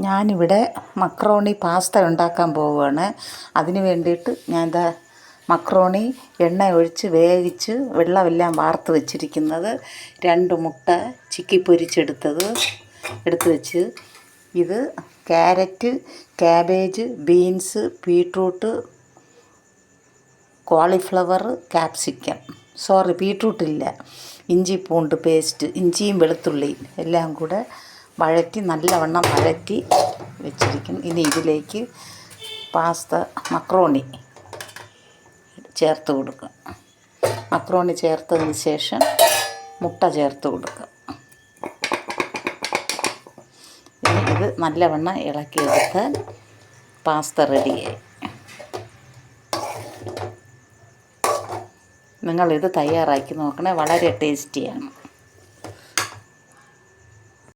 ഞാനിവിടെ macaroni pasta ഉണ്ടാക്കാൻ പോവുകയാണ്. അതിന് വേണ്ടിയിട്ട് ഞാൻ മക്രോണി എണ്ണ ഒഴിച്ച് വേവിച്ച് വെള്ളമെല്ലാം വാർത്ത് വെച്ചിരിക്കുന്നത്, 2 മുട്ട ചിക്കി പൊരിച്ചെടുത്തത് എടുത്ത് വെച്ച്, ഇത് carrot, cabbage, beans, beetroot, cauliflower, capsicum, ബീട്രൂട്ടില്ല, ഇഞ്ചി പൂണ്ട് പേസ്റ്റ്, ഇഞ്ചിയും വെളുത്തുള്ളിയും എല്ലാം കൂടെ വഴറ്റി നല്ലവണ്ണം വഴറ്റി വെച്ചിരിക്കും. ഇനി ഇതിലേക്ക് മക്രോണി ചേർത്ത് കൊടുക്കുക. മക്രോണി ചേർത്തതിന് ശേഷം മുട്ട ചേർത്ത് കൊടുക്കുക. ഇനി ഇത് നല്ലവണ്ണം ഇളക്കിയെടുത്ത് പാസ്ത റെഡിയായി. നിങ്ങളിത് തയ്യാറാക്കി നോക്കണേ, വളരെ ടേസ്റ്റിയാണ്.